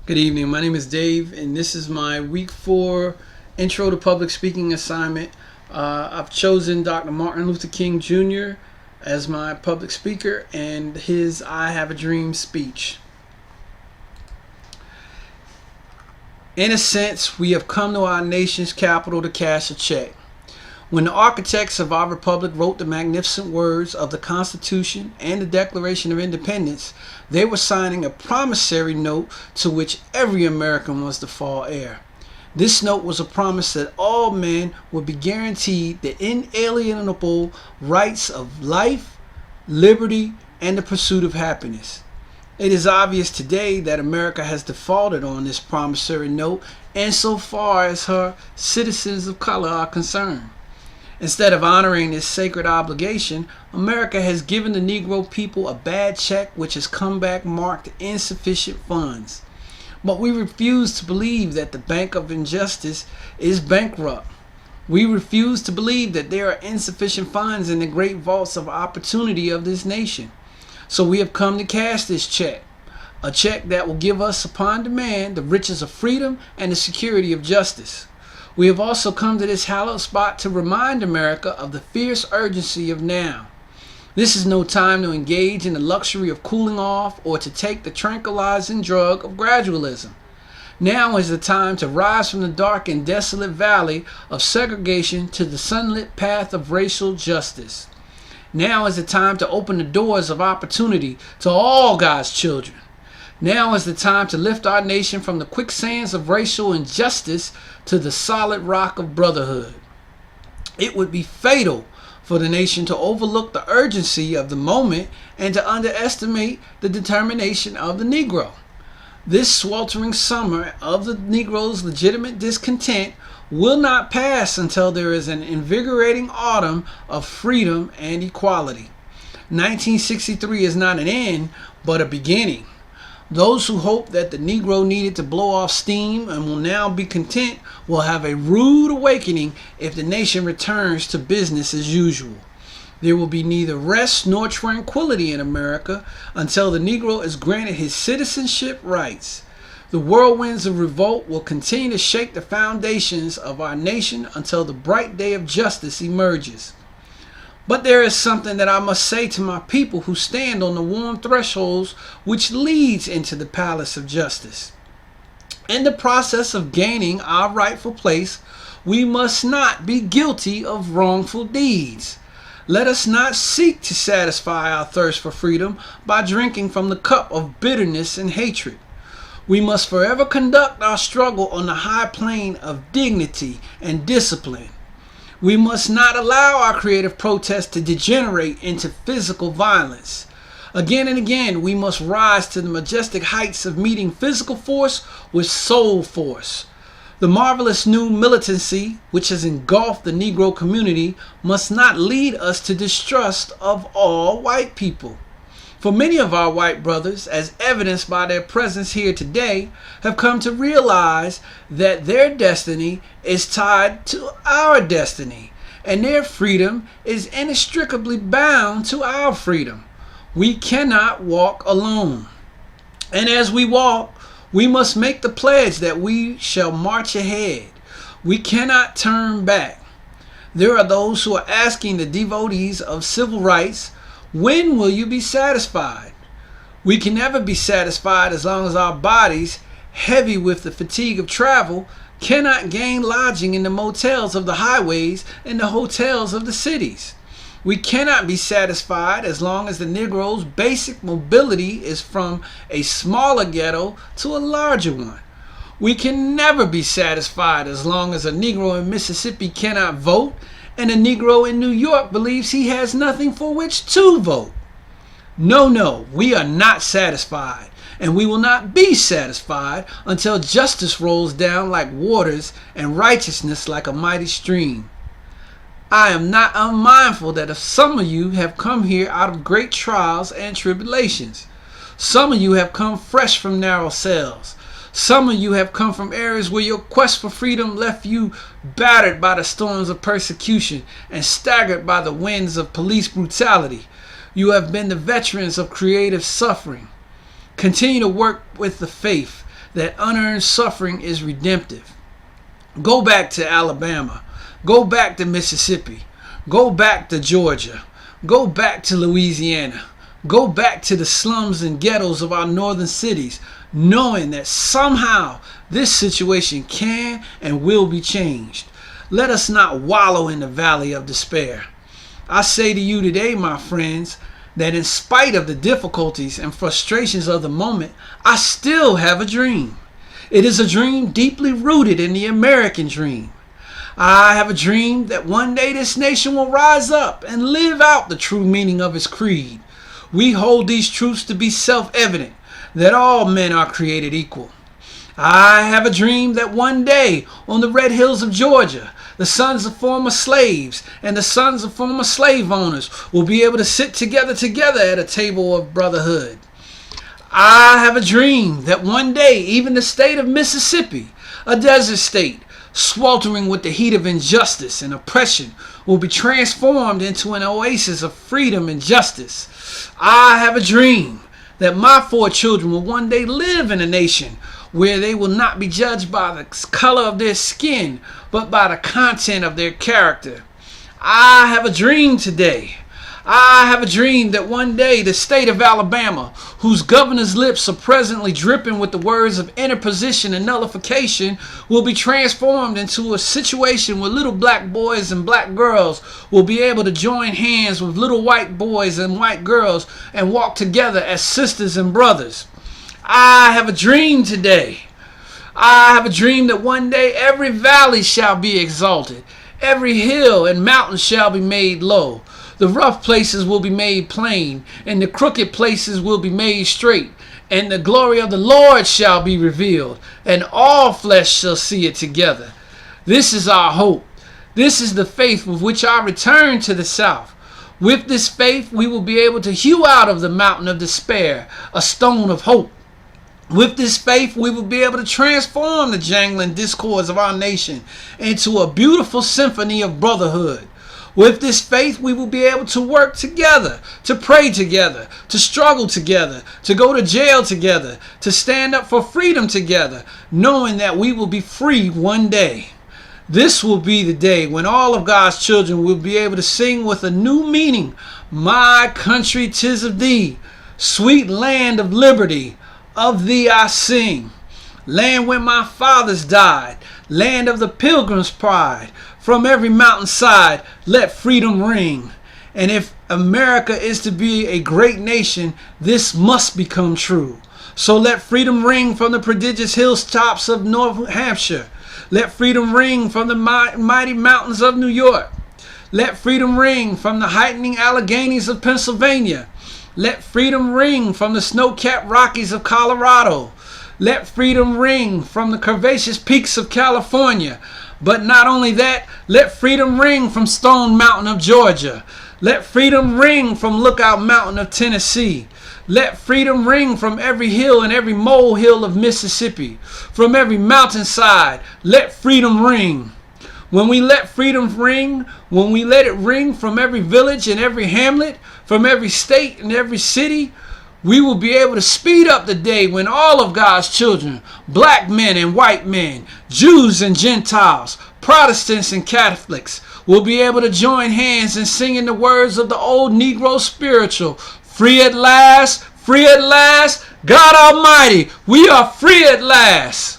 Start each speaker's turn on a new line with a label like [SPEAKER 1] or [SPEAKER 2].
[SPEAKER 1] Good evening. My name is Dave, and this is my week 4 intro to public speaking assignment. I've chosen Dr. Martin Luther King Jr. as my public speaker and his I Have a Dream speech. In a sense, we have come to our nation's capital to cash a check. When the architects of our republic wrote the magnificent words of the Constitution and the Declaration of Independence, they were signing a promissory note to which every American was to fall heir. This note was a promise that all men would be guaranteed the inalienable rights of life, liberty, and the pursuit of happiness. It is obvious today that America has defaulted on this promissory note insofar as her citizens of color are concerned. Instead of honoring this sacred obligation, America has given the Negro people a bad check which has come back marked insufficient funds. But we refuse to believe that the Bank of Injustice is bankrupt. We refuse to believe that there are insufficient funds in the great vaults of opportunity of this nation. So we have come to cash this check, a check that will give us upon demand the riches of freedom and the security of justice. We have also come to this hallowed spot to remind America of the fierce urgency of now. This is no time to engage in the luxury of cooling off or to take the tranquilizing drug of gradualism. Now is the time to rise from the dark and desolate valley of segregation to the sunlit path of racial justice. Now is the time to open the doors of opportunity to all God's children. Now is the time to lift our nation from the quicksands of racial injustice to the solid rock of brotherhood. It would be fatal for the nation to overlook the urgency of the moment and to underestimate the determination of the Negro. This sweltering summer of the Negro's legitimate discontent will not pass until there is an invigorating autumn of freedom and equality. 1963 is not an end, but a beginning. Those who hope that the Negro needed to blow off steam and will now be content will have a rude awakening if the nation returns to business as usual. There will be neither rest nor tranquility in America until the Negro is granted his citizenship rights. The whirlwinds of revolt will continue to shake the foundations of our nation until the bright day of justice emerges. But there is something that I must say to my people who stand on the warm thresholds which leads into the palace of justice. In the process of gaining our rightful place, we must not be guilty of wrongful deeds. Let us not seek to satisfy our thirst for freedom by drinking from the cup of bitterness and hatred. We must forever conduct our struggle on the high plane of dignity and discipline. We must not allow our creative protest to degenerate into physical violence. Again and again, we must rise to the majestic heights of meeting physical force with soul force. The marvelous new militancy which has engulfed the Negro community must not lead us to distrust of all white people. For many of our white brothers, as evidenced by their presence here today, have come to realize that their destiny is tied to our destiny, and their freedom is inextricably bound to our freedom. We cannot walk alone. And as we walk, we must make the pledge that we shall march ahead. We cannot turn back. There are those who are asking the devotees of civil rights, when will you be satisfied? We can never be satisfied as long as our bodies, heavy with the fatigue of travel, cannot gain lodging in the motels of the highways and the hotels of the cities. We cannot be satisfied as long as the Negro's basic mobility is from a smaller ghetto to a larger one. We can never be satisfied as long as a Negro in Mississippi cannot vote and a Negro in New York believes he has nothing for which to vote. No, we are not satisfied, and we will not be satisfied until justice rolls down like waters and righteousness like a mighty stream. I am not unmindful that some of you have come here out of great trials and tribulations. Some of you have come fresh from narrow cells. Some of you have come from areas where your quest for freedom left you battered by the storms of persecution and staggered by the winds of police brutality. You have been the veterans of creative suffering. Continue to work with the faith that unearned suffering is redemptive. Go back to Alabama. Go back to Mississippi. Go back to Georgia. Go back to Louisiana. Go back to the slums and ghettos of our northern cities, knowing that somehow this situation can and will be changed. Let us not wallow in the valley of despair. I say to you today, my friends, that in spite of the difficulties and frustrations of the moment, I still have a dream. It is a dream deeply rooted in the American dream. I have a dream that one day this nation will rise up and live out the true meaning of its creed. We hold these truths to be self-evident, that all men are created equal. I have a dream that one day on the red hills of Georgia, the sons of former slaves and the sons of former slave owners will be able to sit together at a table of brotherhood. I have a dream that one day even the state of Mississippi, a desert state, sweltering with the heat of injustice and oppression, will be transformed into an oasis of freedom and justice. I have a dream that my 4 children will one day live in a nation where they will not be judged by the color of their skin, but by the content of their character. I have a dream today. I have a dream that one day the state of Alabama, whose governor's lips are presently dripping with the words of interposition and nullification, will be transformed into a situation where little black boys and black girls will be able to join hands with little white boys and white girls and walk together as sisters and brothers. I have a dream today. I have a dream that one day every valley shall be exalted, every hill and mountain shall be made low. The rough places will be made plain, and the crooked places will be made straight, and the glory of the Lord shall be revealed, and all flesh shall see it together. This is our hope. This is the faith with which I return to the South. With this faith, we will be able to hew out of the mountain of despair a stone of hope. With this faith, we will be able to transform the jangling discords of our nation into a beautiful symphony of brotherhood. With this faith, we will be able to work together, to pray together, to struggle together, to go to jail together, to stand up for freedom together, knowing that we will be free one day. This will be the day when all of God's children will be able to sing with a new meaning, "My country, 'tis of thee, sweet land of liberty, of thee I sing. Land where my fathers died, land of the pilgrim's pride. From every mountainside, let freedom ring." And if America is to be a great nation, this must become true. So let freedom ring from the prodigious hilltops of North Hampshire. Let freedom ring from the mighty mountains of New York. Let freedom ring from the heightening Alleghenies of Pennsylvania. Let freedom ring from the snow-capped Rockies of Colorado. Let freedom ring from the curvaceous peaks of California. But not only that, let freedom ring from Stone Mountain of Georgia. Let freedom ring from Lookout Mountain of Tennessee. Let freedom ring from every hill and every molehill of Mississippi. From every mountainside, let freedom ring. When we let freedom ring, when we let it ring from every village and every hamlet, from every state and every city, we will be able to speed up the day when all of God's children, black men and white men, Jews and Gentiles, Protestants and Catholics, will be able to join hands in singing the words of the old Negro spiritual, "Free at last, God Almighty, we are free at last."